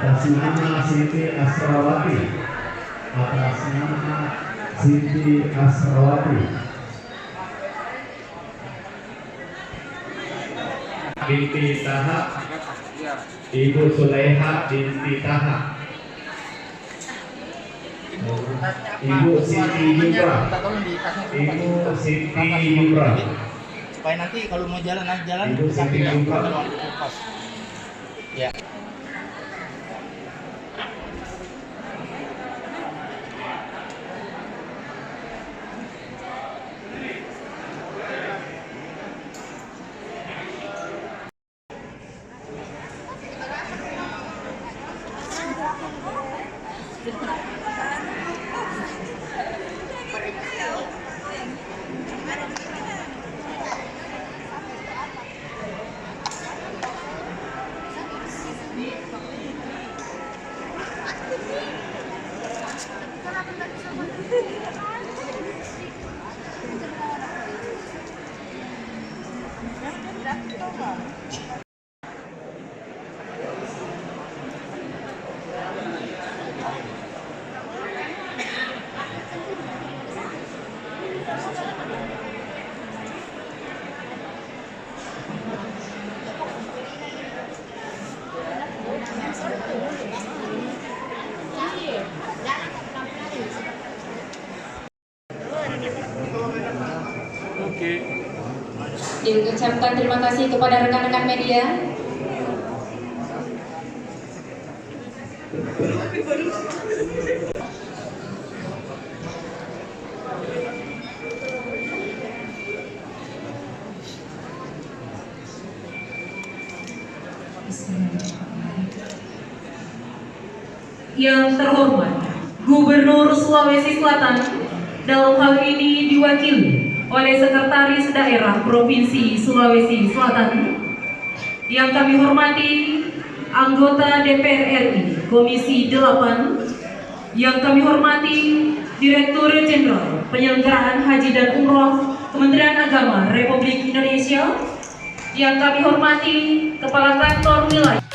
atas nama Siti Asrawati, atas nama Siti Asrawati binti Taha, Ibu Suleha binti Taha, Ibu Siti Yubra, Ibu Siti Yubra, supaya nanti kalau mau jalan Ibu Siti Yubra. Ya. Diucapkan terima kasih kepada rekan-rekan media. Yang terhormat Gubernur Sulawesi Selatan, dalam hal ini diwakili oleh Sekretaris Daerah Provinsi Sulawesi Selatan. Yang kami hormati anggota DPR RI Komisi 8, yang kami hormati Direktur Jenderal Penyelenggaraan Haji dan Umroh Kementerian Agama Republik Indonesia, yang kami hormati Kepala Kantor Wilayah